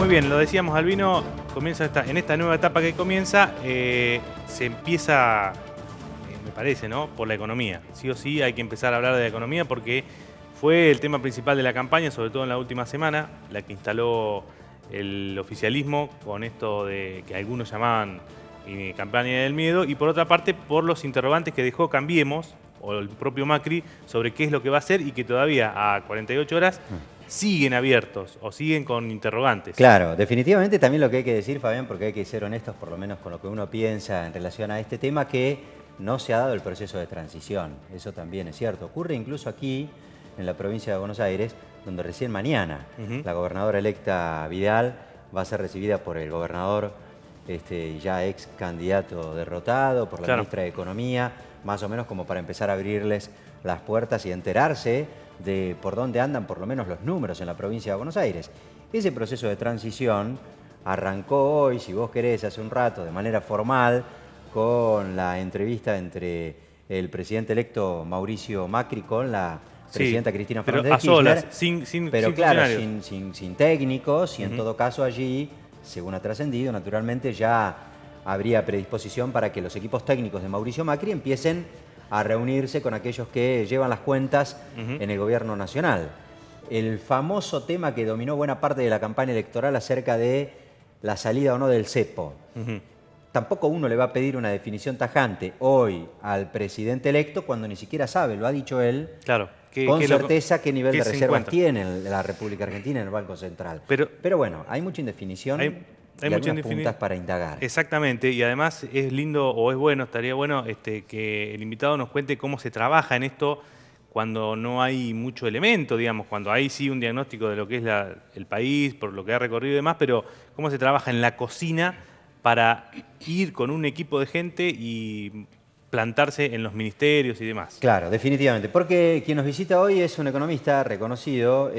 muy bien, lo decíamos, Albino, comienza en esta nueva etapa que comienza, se empieza, me parece, ¿no?, por la economía. Sí o sí hay que empezar a hablar de la economía porque fue el tema principal de la campaña, sobre todo en la última semana, la que instaló el oficialismo con esto de que algunos llamaban campaña del miedo, y por otra parte por los interrogantes que dejó Cambiemos, o el propio Macri, sobre qué es lo que va a hacer y que todavía a 48 horas siguen abiertos o siguen con interrogantes. Claro, definitivamente también lo que hay que decir, Fabián, porque hay que ser honestos por lo menos con lo que uno piensa en relación a este tema, que no se ha dado el proceso de transición. Eso también es cierto. Ocurre incluso aquí, en la provincia de Buenos Aires, donde recién mañana la gobernadora electa Vidal va a ser recibida por el gobernador ya ex candidato derrotado, por la ministra de Economía, más o menos como para empezar a abrirles las puertas y enterarse de por dónde andan por lo menos los números en la provincia de Buenos Aires. Ese proceso de transición arrancó hoy, si vos querés, hace un rato, de manera formal, con la entrevista entre el presidente electo Mauricio Macri con la presidenta Cristina Fernández de Kirchner. Sin técnicos, y en todo caso allí, según ha trascendido, naturalmente ya habría predisposición para que los equipos técnicos de Mauricio Macri empiecen a reunirse con aquellos que llevan las cuentas en el gobierno nacional. El famoso tema que dominó buena parte de la campaña electoral acerca de la salida o no del cepo. Tampoco uno le va a pedir una definición tajante hoy al presidente electo cuando ni siquiera sabe, lo ha dicho él, con certeza qué nivel de reservas tiene la República Argentina en el Banco Central. Pero bueno, hay mucha indefinición. Hay muchas puntas para indagar. Exactamente, y además es lindo, o es bueno, estaría bueno que el invitado nos cuente cómo se trabaja en esto cuando no hay mucho elemento, digamos, cuando hay sí un diagnóstico de lo que es el país, por lo que ha recorrido y demás, pero cómo se trabaja en la cocina para ir con un equipo de gente y plantarse en los ministerios y demás. Claro, definitivamente, porque quien nos visita hoy es un economista reconocido,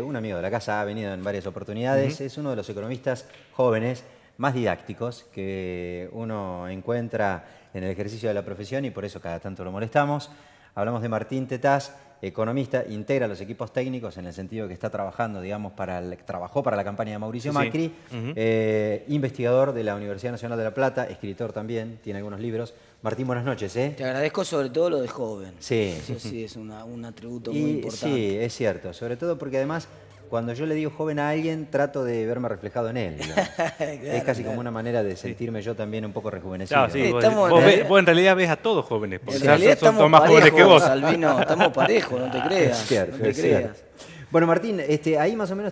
un amigo de la casa, ha venido en varias oportunidades, es uno de los economistas jóvenes más didácticos que uno encuentra en el ejercicio de la profesión y por eso cada tanto lo molestamos. Hablamos de Martín Tetaz, economista, integra los equipos técnicos en el sentido que está trabajando, digamos, trabajó para la campaña de Mauricio Macri, investigador de la Universidad Nacional de La Plata, escritor también, tiene algunos libros. Martín, buenas noches. Te agradezco sobre todo lo de joven. Sí. Eso sí es un atributo muy importante. Sí, es cierto, sobre todo porque además cuando yo le digo joven a alguien trato de verme reflejado en él. Es casi como una manera de sentirme yo también un poco rejuvenecido. Claro, sí, vos en realidad ves a todos jóvenes, porque en realidad son más jóvenes que vos. Albino, estamos parejos, no te creas. Es cierto, no te creas. Bueno, Martín, ahí más o menos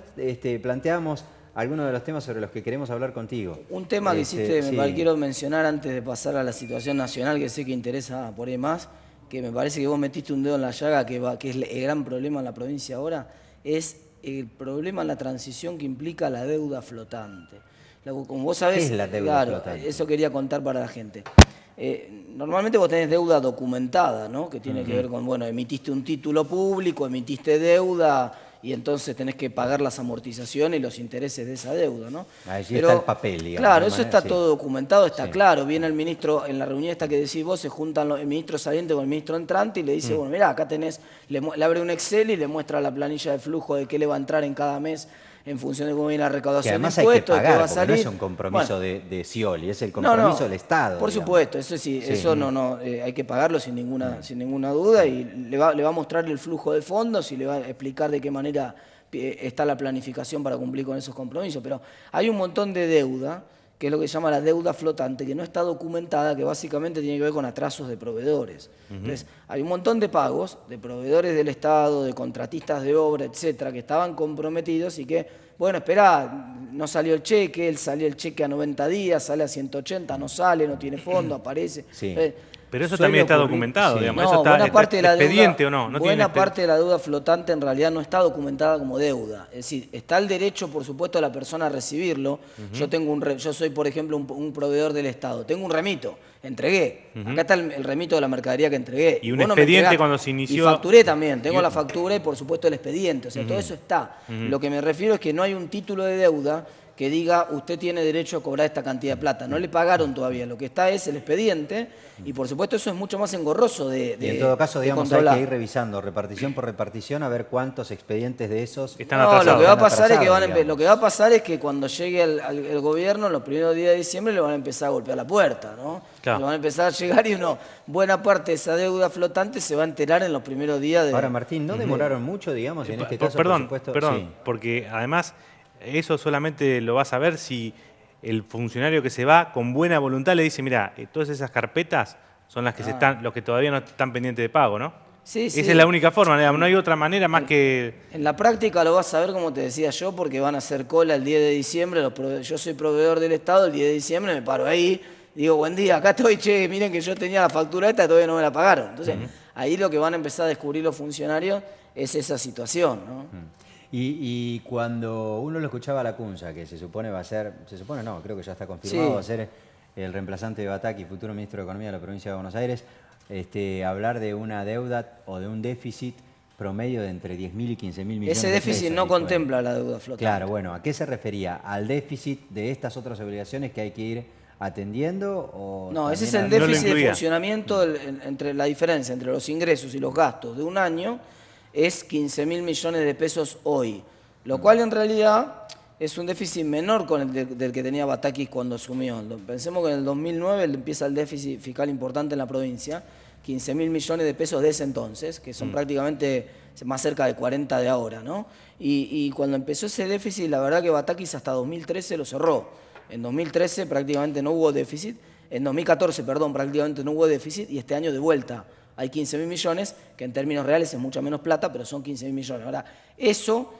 planteamos algunos de los temas sobre los que queremos hablar contigo. Un tema que hiciste, quiero mencionar antes de pasar a la situación nacional, que sé que interesa por ahí más, que me parece que vos metiste un dedo en la llaga, que es el gran problema en la provincia ahora, es el problema en la transición que implica la deuda flotante. Como vos sabés, ¿qué es la deuda flotante? Eso quería contar para la gente. Normalmente vos tenés deuda documentada, ¿no? Que tiene que ver con, bueno, emitiste un título público, emitiste deuda y entonces tenés que pagar las amortizaciones y los intereses de esa deuda, ¿no? Allí está el papel, digamos. Claro, eso está todo documentado, está claro. Viene el ministro, en la reunión esta que decís vos, se juntan el ministro saliente con el ministro entrante y le dice, bueno, mirá, acá tenés, le abre un Excel y le muestra la planilla de flujo de qué le va a entrar en cada mes en función de cómo viene la recaudación de impuestos, de qué va a salir. No es un compromiso de Scioli, es el compromiso del Estado. Por supuesto, eso sí, eso hay que pagarlo sin ninguna duda y le va a mostrar el flujo de fondos y le va a explicar de qué manera está la planificación para cumplir con esos compromisos. Pero hay un montón de deuda, que es lo que se llama la deuda flotante, que no está documentada, que básicamente tiene que ver con atrasos de proveedores. Entonces, hay un montón de pagos de proveedores del Estado, de contratistas de obra, etcétera, que estaban comprometidos y que, bueno, esperá, no salió el cheque, salió el cheque a 90 días, sale a 180, no sale, no tiene fondo, aparece. Pero eso también está documentado, digamos. Eso está expediente o no. Buena parte de la deuda flotante en realidad no está documentada como deuda. Es decir, está el derecho, por supuesto, de la persona a recibirlo. Yo soy, por ejemplo, un proveedor del Estado. Tengo un remito, entregué. Acá está el remito de la mercadería que entregué. Y un expediente cuando se inició. Y facturé también. Tengo la factura y, por supuesto, el expediente. O sea, todo eso está. Lo que me refiero es que no hay un título de deuda que diga usted tiene derecho a cobrar esta cantidad de plata. No le pagaron todavía, lo que está es el expediente y por supuesto eso es mucho más engorroso de y en todo caso, digamos, controlar. hay que ir revisando repartición por repartición a ver cuántos expedientes de esos están no, atrasados. lo que va a pasar es que digamos. lo que va a pasar es que cuando llegue el gobierno, los primeros días de diciembre le van a empezar a golpear la puerta, ¿no? Claro. Le van a empezar a llegar y buena parte de esa deuda flotante se va a enterar en los primeros días de... Ahora, Martín, ¿no demoraron mucho, digamos, en este caso? Perdón, por supuesto, perdón, sí. porque además eso solamente lo vas a ver si el funcionario que se va con buena voluntad le dice, mira, todas esas carpetas son las que los que todavía no están pendientes de pago, ¿no? Sí, sí. Esa es la única forma, no hay otra manera más que... En la práctica lo vas a ver, como te decía yo, porque van a hacer cola el 10 de diciembre. Yo soy proveedor del Estado, el 10 de diciembre me paro ahí, digo, buen día, acá estoy, che, miren que yo tenía la factura esta y todavía no me la pagaron. Entonces, ahí lo que van a empezar a descubrir los funcionarios es esa situación, ¿no? Y cuando uno lo escuchaba a Lacunza, que se supone va a ser, se supone no, creo que ya está confirmado, va a ser el reemplazante de Bataki, futuro ministro de Economía de la provincia de Buenos Aires, hablar de una deuda o de un déficit promedio de entre 10.000 y 15.000 millones de pesos. Ese déficit no contempla la deuda flotante. Claro, bueno, ¿a qué se refería? ¿Al déficit de estas otras obligaciones que hay que ir atendiendo? O no, ese es también el no lo déficit de incluía. funcionamiento, entre la diferencia entre los ingresos y los gastos de un año es 15.000 millones de pesos hoy, lo cual en realidad es un déficit menor con el del que tenía Batakis cuando asumió. Pensemos que en el 2009 empieza el déficit fiscal importante en la provincia, 15.000 millones de pesos de ese entonces, que son prácticamente más cerca de 40 de ahora, ¿no? Y cuando empezó ese déficit, la verdad que Batakis hasta 2013 lo cerró. En 2013 prácticamente no hubo déficit, en 2014, perdón, prácticamente no hubo déficit y este año de vuelta hay 15.000 millones, que en términos reales es mucha menos plata, pero son 15.000 millones. Ahora, eso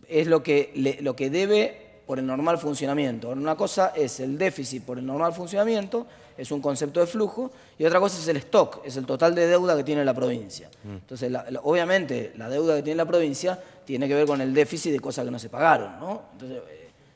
es lo que debe por el normal funcionamiento. Una cosa es el déficit por el normal funcionamiento, es un concepto de flujo, y otra cosa es el stock, es el total de deuda que tiene la provincia. Entonces, obviamente, la deuda que tiene la provincia tiene que ver con el déficit de cosas que no se pagaron, ¿no? Entonces,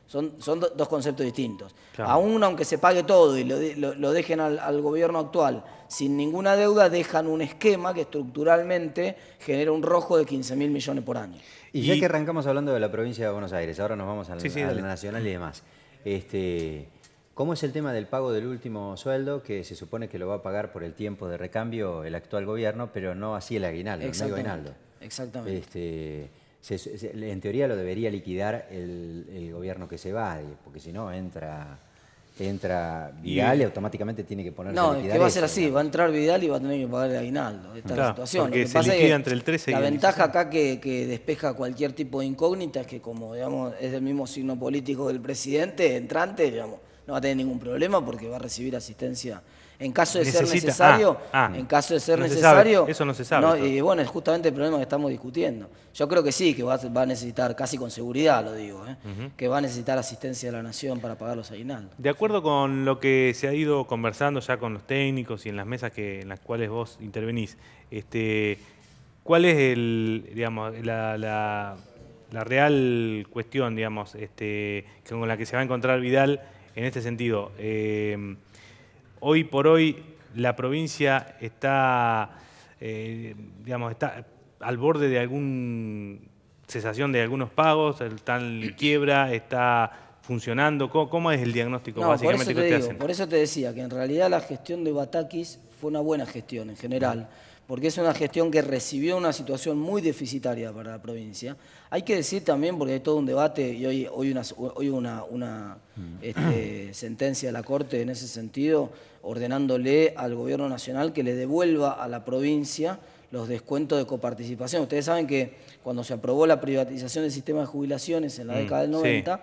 son dos conceptos distintos. Claro. Aún aunque se pague todo y lo dejen al gobierno actual sin ninguna deuda, dejan un esquema que estructuralmente genera un rojo de 15.000 millones por año. Y ya que arrancamos hablando de la provincia de Buenos Aires, ahora nos vamos al dale. nacional y demás. ¿Cómo es el tema del pago del último sueldo, que se supone que lo va a pagar por el tiempo de recambio el actual gobierno, pero no así el aguinaldo, el medio aguinaldo? Exactamente. En teoría lo debería liquidar el gobierno que se va, porque si no entra Vidal y automáticamente tiene que ponerse a No, liquidar. es que va a ser eso, así, digamos. va a entrar Vidal y va a tener que pagar el aguinaldo. Esta es la situación. Porque Lo que se pasa es liquida que entre el 13 y la el ventaja 16. acá que despeja cualquier tipo de incógnita es que como digamos, es del mismo signo político del presidente entrante, digamos, no va a tener ningún problema porque va a recibir asistencia. En caso de ser necesario, en caso de ser necesario, eso no se sabe. Y bueno, es justamente el problema que estamos discutiendo. Yo creo que sí, que va a necesitar, casi con seguridad lo digo, que va a necesitar asistencia de la Nación para pagar los aguinaldos. De acuerdo con lo que se ha ido conversando ya con los técnicos y en las mesas en las cuales vos intervenís, ¿cuál es la real cuestión, digamos, con la que se va a encontrar Vidal en este sentido? Hoy por hoy la provincia está al borde de alguna cesación de algunos pagos, está en quiebra, está funcionando. ¿Cómo es el diagnóstico básicamente que ustedes hacen? Por eso te decía que en realidad la gestión de Batakis fue una buena gestión en general, porque es una gestión que recibió una situación muy deficitaria para la provincia. Hay que decir también, porque hay todo un debate y hoy una sentencia de la Corte en ese sentido, ordenándole al Gobierno Nacional que le devuelva a la provincia los descuentos de coparticipación. Ustedes saben que cuando se aprobó la privatización del sistema de jubilaciones en la década del 90,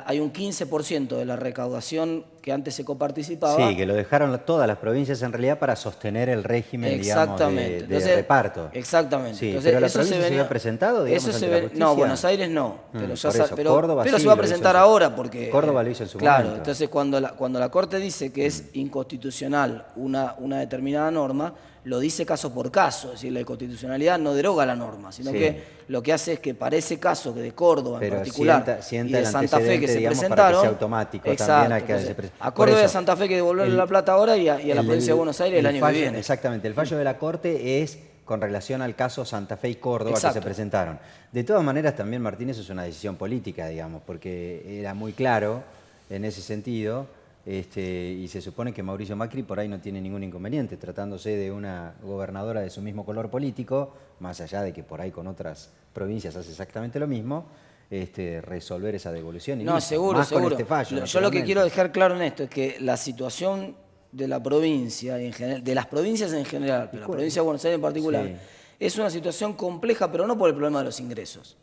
hay un 15% de la recaudación que antes se coparticipaba. Sí, que lo dejaron todas las provincias en realidad para sostener el régimen, digamos, de reparto. Exactamente. Sí, Entonces, pero la provincia se había presentado, digamos, ante la justicia. No, Buenos Aires no. Pero se va a presentar ahora porque... Córdoba lo hizo en su momento. Claro, entonces cuando la Corte dice que es inconstitucional una determinada norma, lo dice caso por caso, es decir, la inconstitucionalidad no deroga la norma, sino que lo que hace es que para ese caso que de Córdoba en particular y de Santa Fe que se presentaron, para que sea automático también a Córdoba y a Santa Fe que devolverle la plata ahora y a la provincia de Buenos Aires el año que viene. Exactamente, el fallo de la Corte es con relación al caso Santa Fe y Córdoba. Exacto. Que se presentaron. De todas maneras, también, Martín, eso es una decisión política, digamos, porque era muy claro en ese sentido, y se supone que Mauricio Macri por ahí no tiene ningún inconveniente, tratándose de una gobernadora de su mismo color político, más allá de que por ahí con otras provincias hace exactamente lo mismo, resolver esa devolución. Y no, listo, seguro, más seguro. Con este fallo, yo lo que quiero dejar claro en esto es que la situación de la provincia, en general, de las provincias en general, pero la provincia de Buenos Aires en particular, sí, es una situación compleja, pero no por el problema de los ingresos.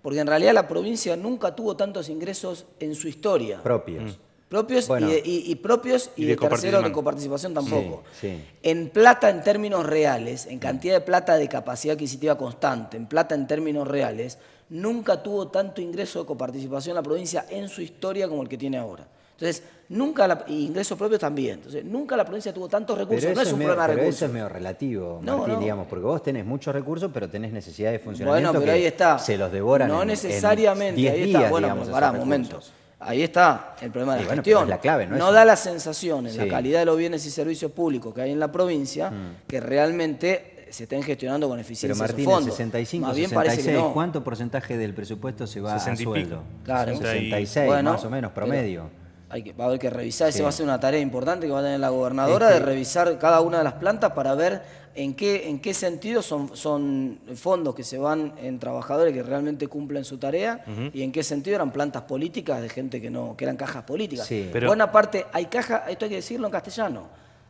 Porque en realidad la provincia nunca tuvo tantos ingresos en su historia. Propios. Propios, bueno, y propios y de terceros de coparticipación tampoco. Sí, sí. En plata en términos reales, en cantidad de plata de capacidad adquisitiva constante, en plata en términos reales, nunca tuvo tanto ingreso de coparticipación la provincia en su historia como el que tiene ahora. Entonces, nunca, y ingresos propios también, entonces nunca la provincia tuvo tantos recursos, no es un problema de recursos. Pero eso es medio relativo, Martín, digamos, porque vos tenés muchos recursos, pero tenés necesidad de funcionamiento. Bueno, pero ahí está. Se los devoran no necesariamente, en 10 ahí está. días, bueno, digamos, pará, momentos. Ahí está el problema de la gestión. Bueno, es la clave, no da la sensación en la calidad de los bienes y servicios públicos que hay en la provincia que realmente se estén gestionando con eficiencia. Pero Martín, esos fondos. 65, más bien 66, parece que no. ¿Cuánto porcentaje del presupuesto se va a sueldo? Claro. 66, bueno, más o menos, promedio. Va a haber que revisar, esa va a ser una tarea importante que va a tener la gobernadora, de revisar cada una de las plantas para ver en qué sentido son fondos que se van en trabajadores que realmente cumplen su tarea y en qué sentido eran plantas políticas de gente que eran cajas políticas. Sí. Buena parte, hay cajas, esto hay que decirlo en castellano,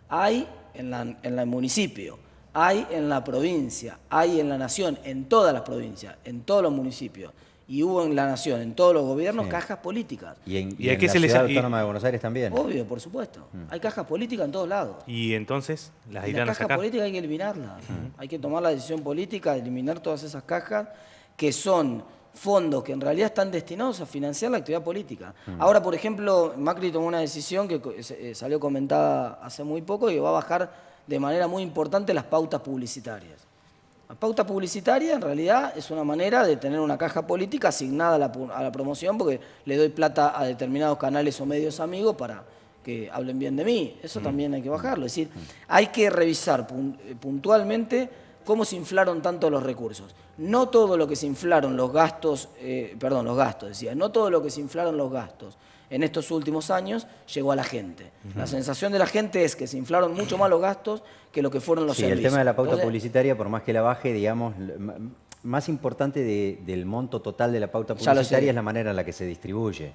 hay en el municipio, hay en la provincia, hay en la nación, en todas las provincias, en todos los municipios. Y hubo en la nación, en todos los gobiernos, cajas políticas. ¿Y en la Ciudad Autónoma de Buenos Aires también? Obvio, por supuesto. Hay cajas políticas en todos lados. ¿Y entonces las irán a sacar? Las cajas políticas hay que eliminarlas. Hay que tomar la decisión política de eliminar todas esas cajas que son fondos que en realidad están destinados a financiar la actividad política. Ahora, por ejemplo, Macri tomó una decisión que salió comentada hace muy poco y que va a bajar de manera muy importante las pautas publicitarias. La pauta publicitaria en realidad es una manera de tener una caja política asignada a la promoción porque le doy plata a determinados canales o medios amigos para que hablen bien de mí. Eso también hay que bajarlo. Es decir, hay que revisar puntualmente cómo se inflaron tanto los recursos. No todo lo que se inflaron los gastos, no todo lo que se inflaron los gastos en estos últimos años llegó a la gente. La sensación de la gente es que se inflaron mucho más los gastos que lo que fueron los servicios. El tema de la pauta publicitaria, por más que la baje, digamos, más importante del monto total de la pauta publicitaria es la manera en la que se distribuye.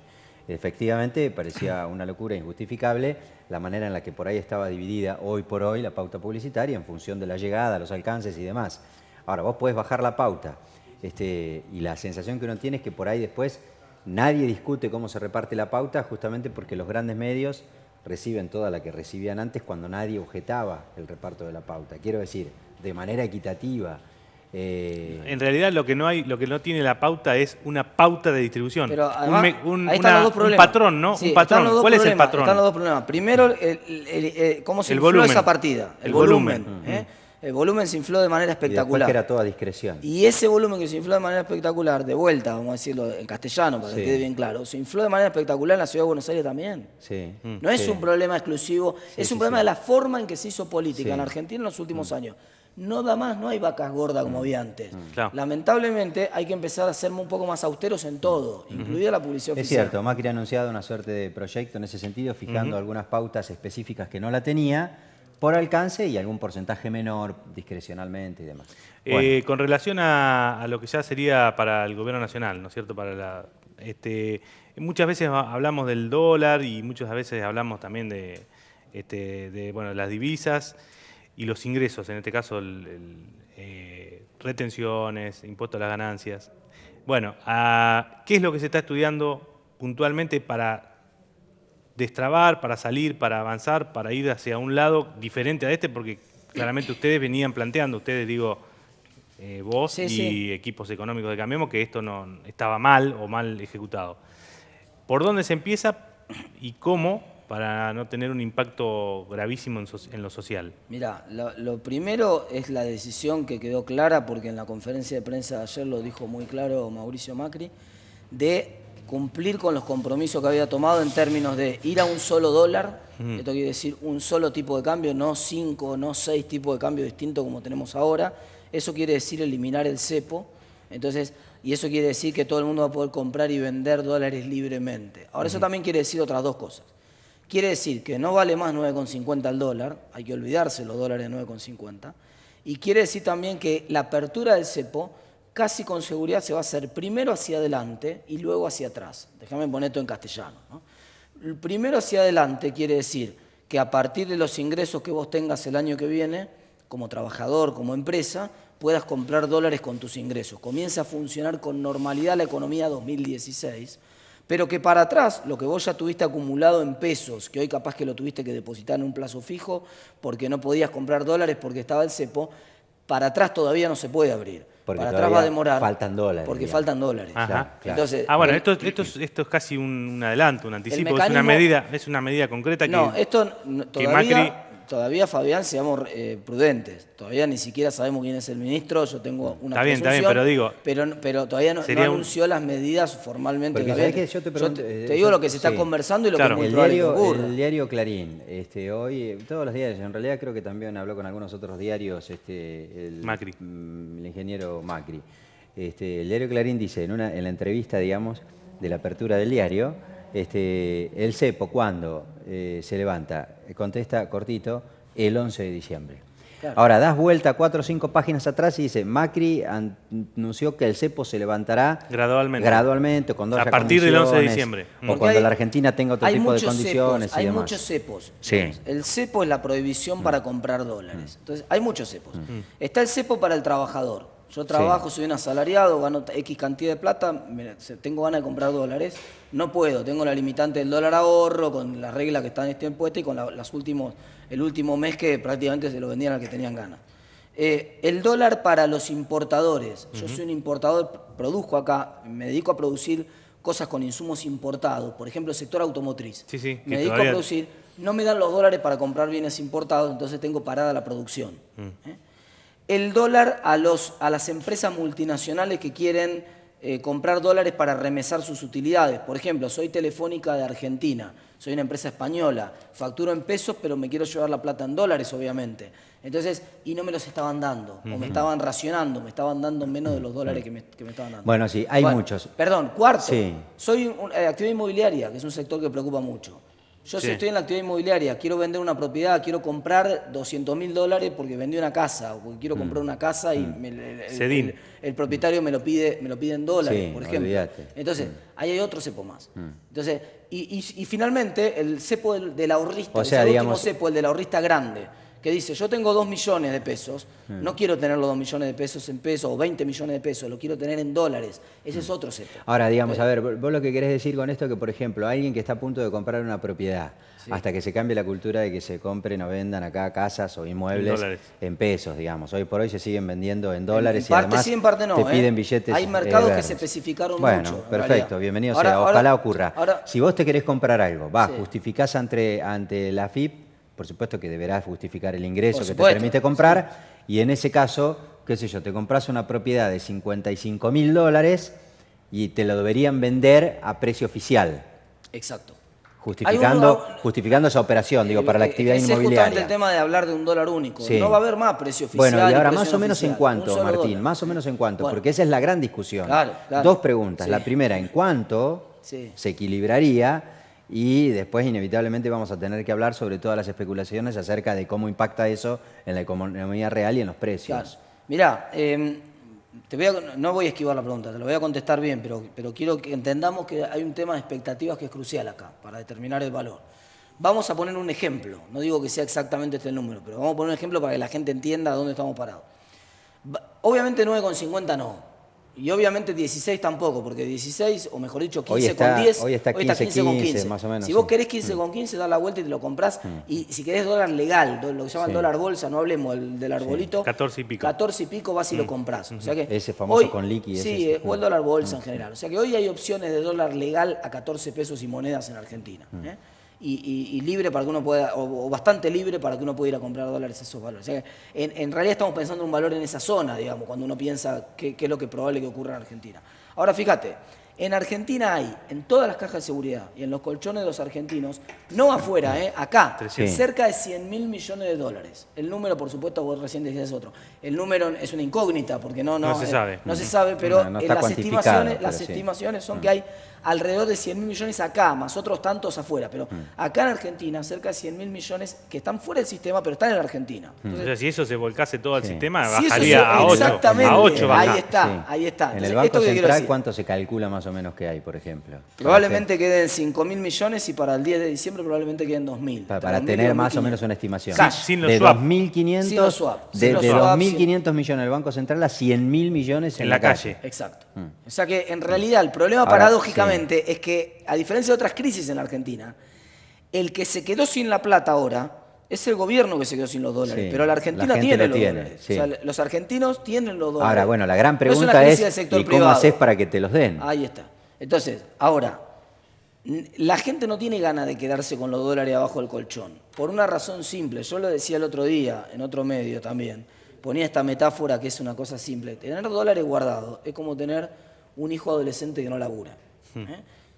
Efectivamente, parecía una locura injustificable la manera en la que por ahí estaba dividida hoy por hoy la pauta publicitaria en función de la llegada, los alcances y demás. Ahora, vos podés bajar la pauta y la sensación que uno tiene es que por ahí después nadie discute cómo se reparte la pauta justamente porque los grandes medios reciben toda la que recibían antes cuando nadie objetaba el reparto de la pauta. Quiero decir, de manera equitativa. En realidad lo que no tiene la pauta es una pauta de distribución. Pero además, ahí están los dos problemas. Un patrón, ¿no? Sí, un patrón. ¿Cuál es el patrón? Están los dos problemas. Primero, cómo se infló esa partida. El volumen. El volumen se infló de manera espectacular. Y después que era toda discreción. Y ese volumen que se infló de manera espectacular, de vuelta, vamos a decirlo en castellano para que quede bien claro, se infló de manera espectacular en la Ciudad de Buenos Aires también. Sí. No es un problema exclusivo, es un problema de la forma en que se hizo política en Argentina en los últimos años. No da más, no hay vacas gordas como había antes. Claro. Lamentablemente hay que empezar a ser un poco más austeros en todo, incluida la publicidad oficial. Es cierto, Macri ha anunciado una suerte de proyecto en ese sentido, fijando algunas pautas específicas que no la tenía, por alcance y algún porcentaje menor discrecionalmente y demás. Bueno. Con relación a lo que ya sería para el gobierno nacional, ¿no es cierto? Muchas veces hablamos del dólar y muchas veces hablamos también de las divisas y los ingresos, en este caso retenciones, impuestos a las ganancias. Bueno, ¿qué es lo que se está estudiando puntualmente para destrabar, para salir, para avanzar, para ir hacia un lado diferente a este? Porque claramente ustedes venían planteando, vos y equipos económicos de Cambiemos, que esto no estaba mal o mal ejecutado. ¿Por dónde se empieza y cómo para no tener un impacto gravísimo en lo social? Mirá, lo primero es la decisión que quedó clara, porque en la conferencia de prensa de ayer lo dijo muy claro Mauricio Macri, de cumplir con los compromisos que había tomado en términos de ir a un solo dólar, esto quiere decir un solo tipo de cambio, no 5, no 6 tipos de cambio distintos como tenemos ahora. Eso quiere decir eliminar el cepo. Entonces, y eso quiere decir que todo el mundo va a poder comprar y vender dólares libremente. Ahora, eso también quiere decir otras dos cosas. Quiere decir que no vale más 9,50 el dólar, hay que olvidarse los dólares de 9,50. Y quiere decir también que la apertura del cepo casi con seguridad se va a hacer primero hacia adelante y luego hacia atrás. Déjame poner esto en castellano, ¿no? El primero hacia adelante quiere decir que a partir de los ingresos que vos tengas el año que viene, como trabajador, como empresa, puedas comprar dólares con tus ingresos. Comienza a funcionar con normalidad la economía 2016, pero que para atrás, lo que vos ya tuviste acumulado en pesos, que hoy capaz que lo tuviste que depositar en un plazo fijo porque no podías comprar dólares porque estaba el cepo, para atrás todavía no se puede abrir. Porque para atrás va a demorar. Faltan dólares. Porque digamos. faltan dólares. Ajá. Claro. Entonces, Bueno, esto es casi un adelanto, un anticipo, mecanismo, es una medida concreta no, que, esto que Macri... Todavía, Fabián, seamos prudentes. Todavía ni siquiera sabemos quién es el ministro. Yo tengo una Está bien, pero digo... Pero todavía no anunció las medidas formalmente. Porque ¿sabés qué? Yo te pregunto, te digo lo que se está conversando y lo que es muy el probable diario, que ocurra. el diario Clarín, hoy, todos los diarios, en realidad creo que también habló con algunos otros diarios, Macri. El ingeniero Macri. El diario Clarín dice, en la entrevista, digamos, de la apertura del diario, el cepo, ¿cuándo se levanta? Contesta cortito, el 11 de diciembre. Claro. Ahora, das vuelta 4 o 5 páginas atrás y dice, Macri anunció que el cepo se levantará gradualmente con 2 a partir del 11 de diciembre. O cuando la Argentina tenga otro tipo de condiciones cepos, y demás. Hay muchos cepos. Sí. El cepo es la prohibición para comprar dólares. Entonces, hay muchos cepos. Está el cepo para el trabajador. Yo trabajo, soy un asalariado, gano X cantidad de plata, tengo ganas de comprar dólares, no puedo, tengo la limitante del dólar ahorro, con las reglas que están impuestas y con el último mes que prácticamente se lo vendían al que tenían ganas. El dólar para los importadores, yo soy un importador, produzco acá, me dedico a producir cosas con insumos importados, por ejemplo, el sector automotriz. Me dedico a producir, no me dan los dólares para comprar bienes importados, entonces tengo parada la producción. El dólar a las empresas multinacionales que quieren comprar dólares para remesar sus utilidades. Por ejemplo, soy Telefónica de Argentina, soy una empresa española, facturo en pesos, pero me quiero llevar la plata en dólares, obviamente. Entonces, y no me los estaban dando, o me estaban racionando, me estaban dando menos de los dólares que me estaban dando. Bueno, sí, hay muchos. Perdón, cuarto, soy actividad inmobiliaria, que es un sector que preocupa mucho. Yo si estoy en la actividad inmobiliaria, quiero vender una propiedad, quiero comprar $200.000 porque vendí una casa, o porque quiero comprar una casa y el propietario me lo pide en dólares, por ejemplo. Olvídate. Entonces, ahí hay otro cepo más. Entonces, y finalmente, el cepo del ahorrista, el último cepo, el del ahorrista grande, que dice, yo tengo 2 millones de pesos, no quiero tener los 2 millones de pesos en pesos o 20 millones de pesos, lo quiero tener en dólares. Ese es otro cepo. Ahora, digamos, a ver, vos lo que querés decir con esto es que, por ejemplo, alguien que está a punto de comprar una propiedad, hasta que se cambie la cultura de que se compren o vendan acá casas o inmuebles en pesos, digamos. Hoy por hoy se siguen vendiendo en dólares en parte y además sí, en parte no, te piden billetes hay mercados verdes. que se especificaron bueno, mucho. Bueno, perfecto, bienvenido sea, ojalá ocurra. Si vos te querés comprar algo, justificás ante la AFIP, por supuesto que deberás justificar el ingreso que te permite comprar, y en ese caso, qué sé yo, te compras una propiedad de $55.000 y te lo deberían vender a precio oficial. Exacto. Justificando esa operación, digo, para la actividad inmobiliaria. Es justamente el tema de hablar de un dólar único. No va a haber más precio oficial. Bueno, y ahora más o menos en cuánto, Martín, más o menos en cuánto, porque esa es la gran discusión. Claro. 2 preguntas. La primera, ¿en cuánto se equilibraría? Y después inevitablemente vamos a tener que hablar sobre todas las especulaciones acerca de cómo impacta eso en la economía real y en los precios. Claro. Mirá, no voy a esquivar la pregunta, te lo voy a contestar bien, pero quiero que entendamos que hay un tema de expectativas que es crucial acá, para determinar el valor. Vamos a poner un ejemplo, no digo que sea exactamente este el número, pero vamos a poner un ejemplo para que la gente entienda dónde estamos parados. Obviamente 9,50 no. Y obviamente 16 tampoco, porque 16, o mejor dicho 15 con 10, hoy está 15 con 15, más o menos. Si vos querés 15 con 15, das la vuelta y te lo comprás. Y si querés dólar legal, lo que llaman dólar bolsa, no hablemos del arbolito. 14 y pico. 14 y pico vas y lo comprás. O sea que ese famoso hoy, con liqui. Sí, o el dólar bolsa en general. O sea que hoy hay opciones de dólar legal a 14 pesos y monedas en Argentina. Y libre para que uno pueda, o bastante libre para que uno pueda ir a comprar dólares a esos valores. O sea, en realidad estamos pensando en un valor en esa zona, digamos, cuando uno piensa qué es lo que probable que ocurra en Argentina. Ahora fíjate, En Argentina hay, en todas las cajas de seguridad y en los colchones de los argentinos, no afuera, acá, cerca de 100.000 millones de dólares. El número, por supuesto, vos recién decías otro. El número es una incógnita porque no se sabe. No se sabe, pero no las estimaciones son que hay alrededor de 100.000 millones acá, más otros tantos afuera. Pero acá en Argentina, cerca de 100.000 millones que están fuera del sistema, pero están en la Argentina. Entonces, o sea, si eso se volcase todo al sistema, si bajaría a 8. Exactamente, A 8 baja. Ahí está. En el Banco Central, ¿cuánto se calcula más o menos que hay, por ejemplo? Probablemente queden 5.000 millones y para el 10 de diciembre probablemente queden 2.000. Para tener más o menos una estimación. Sin los de swap. 2.500 de 2.500 millones del Banco Central a 100.000 millones en la calle. Exacto. O sea que en realidad el problema paradójicamente es que, a diferencia de otras crisis en la Argentina, el que se quedó sin la plata ahora es el gobierno que se quedó sin los dólares, pero la Argentina tiene los dólares. Sí. O sea, los argentinos tienen los dólares. Ahora, bueno, la gran pregunta es ¿y cómo haces para que te los den? Ahí está. Entonces, ahora, la gente no tiene ganas de quedarse con los dólares abajo del colchón, por una razón simple. Yo lo decía el otro día, en otro medio también, ponía esta metáfora que es una cosa simple. Tener dólares guardados es como tener un hijo adolescente que no labura.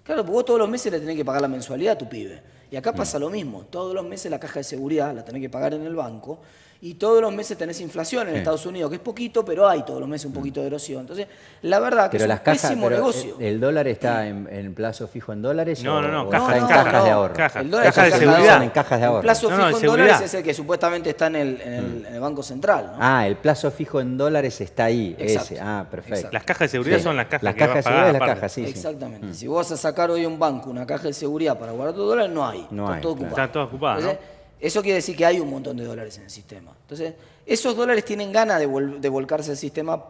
Claro, porque vos todos los meses le tenés que pagar la mensualidad a tu pibe. Y acá pasa lo mismo. Todos los meses la caja de seguridad la tenés que pagar en el banco. Y todos los meses tenés inflación en Estados Unidos, que es poquito, pero hay todos los meses un poquito de erosión. Entonces, la verdad que es un pésimo negocio. ¿El dólar está en plazo fijo en dólares? No, está en cajas de ahorro. El dólar está de seguridad. En cajas de ahorro. El plazo fijo en dólares es el que supuestamente está en el Banco Central, ¿no? El plazo fijo en dólares está ahí. Exacto. Ese. Perfecto. Exacto. Las cajas de seguridad son las cajas las que cajas de seguridad y las cajas, sí. Exactamente. Si vos vas a sacar hoy a un banco una caja de seguridad para guardar tus dólares, no hay. Está todo ocupado, ¿no? Eso quiere decir que hay un montón de dólares en el sistema. Entonces, esos dólares tienen ganas de volcarse al sistema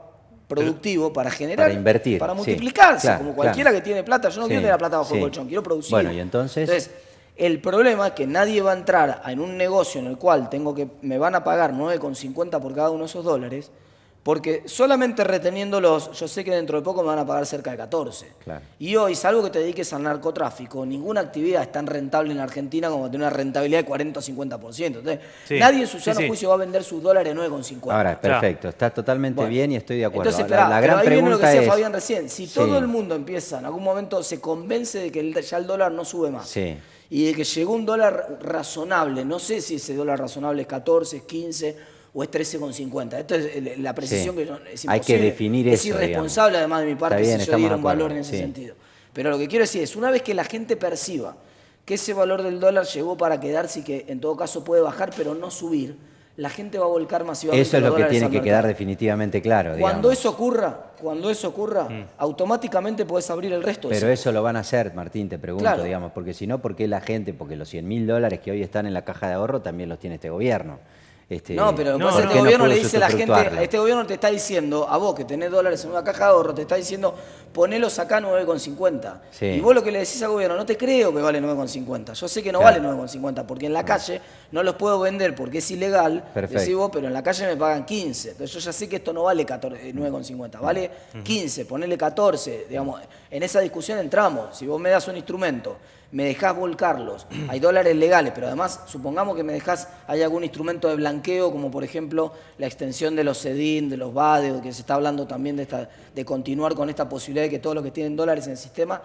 productivo para generar, para invertir, para multiplicarse, claro, como cualquiera que tiene plata. Yo no quiero tener la plata bajo el colchón, quiero producir. Bueno, y entonces el problema es que nadie va a entrar en un negocio en el cual me van a pagar 9,50 por cada uno de esos dólares, porque solamente reteniéndolos, yo sé que dentro de poco me van a pagar cerca de 14. Claro. Y hoy, salvo que te dediques al narcotráfico, ninguna actividad es tan rentable en Argentina como tener una rentabilidad de 40 o 50%. Entonces, nadie en su sano juicio va a vender sus dólares 9,50. Ahora, perfecto, está totalmente bien y estoy de acuerdo. Entonces, la gran pregunta viene lo que decía Fabián recién. Si todo el mundo empieza, en algún momento se convence de que ya el dólar no sube más, y de que llegó un dólar razonable, no sé si ese dólar razonable es 14, es 15 o es 13,50. Esto es la precisión que es imposible. Hay que definir eso. Es irresponsable, además, de mi parte, si yo diera un valor en ese sentido. Pero lo que quiero decir es, una vez que la gente perciba que ese valor del dólar llegó para quedarse y que en todo caso puede bajar, pero no subir, la gente va a volcar masivamente. Eso es lo que tiene que quedar definitivamente claro. Cuando eso ocurra, automáticamente podés abrir el resto. Pero eso lo van a hacer, Martín, te pregunto, digamos, porque si no, ¿por qué la gente? Porque los 100.000 dólares que hoy están en la caja de ahorro también los tiene este gobierno. No, pero este gobierno le dice a la gente, este gobierno te está diciendo, a vos que tenés dólares en una caja de ahorro, te está diciendo, ponelos acá 9,50. Y vos lo que le decís al gobierno, no te creo que vale 9,50. Yo sé que no vale 9,50, porque en la calle no los puedo vender porque es ilegal, decís vos, pero en la calle me pagan 15. Entonces yo ya sé que esto no vale 9,50, vale 15, ponele 14. Digamos, en esa discusión entramos. Si vos me das un instrumento, me dejás volcarlos, hay dólares legales, pero además supongamos que hay algún instrumento de blanqueo, como por ejemplo la extensión de los CEDIN, de los BADE, que se está hablando también de continuar con esta posibilidad de que todos los que tienen dólares en el sistema,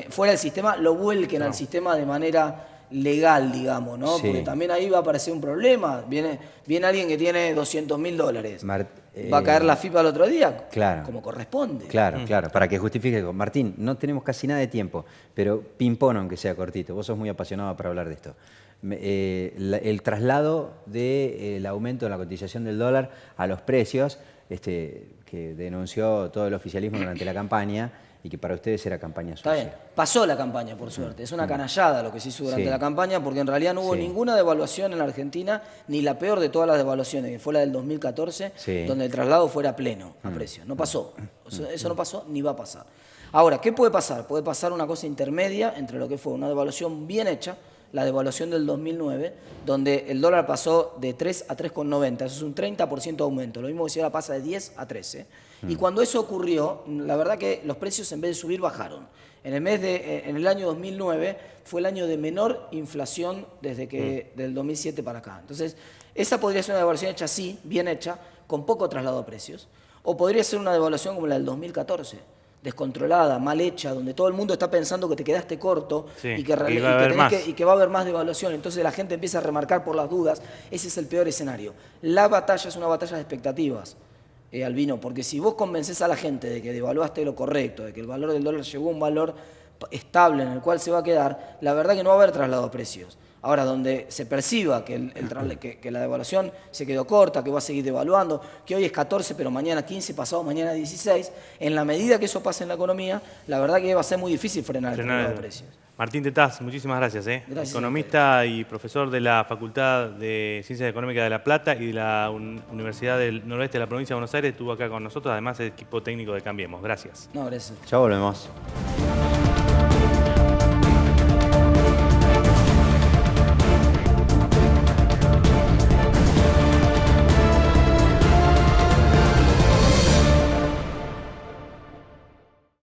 fuera del sistema, lo vuelquen al sistema de manera legal, digamos, ¿no? Porque también ahí va a aparecer un problema. Viene alguien que tiene 200.000 dólares. ¿Va a caer la FIPA el otro día? Claro. Como corresponde. Claro, para que justifique. Martín, no tenemos casi nada de tiempo, pero ping-pong, aunque sea cortito. Vos sos muy apasionado para hablar de esto. El traslado del aumento de la cotización del dólar a los precios, que denunció todo el oficialismo durante la campaña, y que para ustedes era campaña sucia. Está bien. Pasó la campaña, por suerte. Es una canallada lo que se hizo durante la campaña, porque en realidad no hubo ninguna devaluación en la Argentina, ni la peor de todas las devaluaciones, que fue la del 2014, donde el traslado fuera pleno a precio. No pasó. Eso no pasó ni va a pasar. Ahora, ¿qué puede pasar? Puede pasar una cosa intermedia entre lo que fue una devaluación bien hecha, la devaluación del 2009, donde el dólar pasó de 3 a 3,90. Eso es un 30% de aumento. Lo mismo que si ahora pasa de 10 a 13. Y cuando eso ocurrió, la verdad que los precios en vez de subir bajaron. En el año 2009 fue el año de menor inflación del 2007 para acá. Entonces, esa podría ser una devaluación hecha así, bien hecha, con poco traslado de precios. O podría ser una devaluación como la del 2014, descontrolada, mal hecha, donde todo el mundo está pensando que te quedaste corto y que va a haber más devaluación, entonces la gente empieza a remarcar por las dudas, ese es el peor escenario. La batalla es una batalla de expectativas, Albino, porque si vos convencés a la gente de que devaluaste lo correcto, de que el valor del dólar llegó a un valor estable en el cual se va a quedar, la verdad que no va a haber traslado de precios. Ahora, donde se perciba que la devaluación se quedó corta, que va a seguir devaluando, que hoy es 14, pero mañana 15, pasado mañana 16, en la medida que eso pase en la economía, la verdad que va a ser muy difícil frenar el traslado de precios. Martín Tetaz, muchísimas gracias. Gracias. Economista y profesor de la Facultad de Ciencias Económicas de La Plata y de la Universidad del Noroeste de la Provincia de Buenos Aires, estuvo acá con nosotros, además del equipo técnico de Cambiemos. Gracias. No, gracias. Ya volvemos.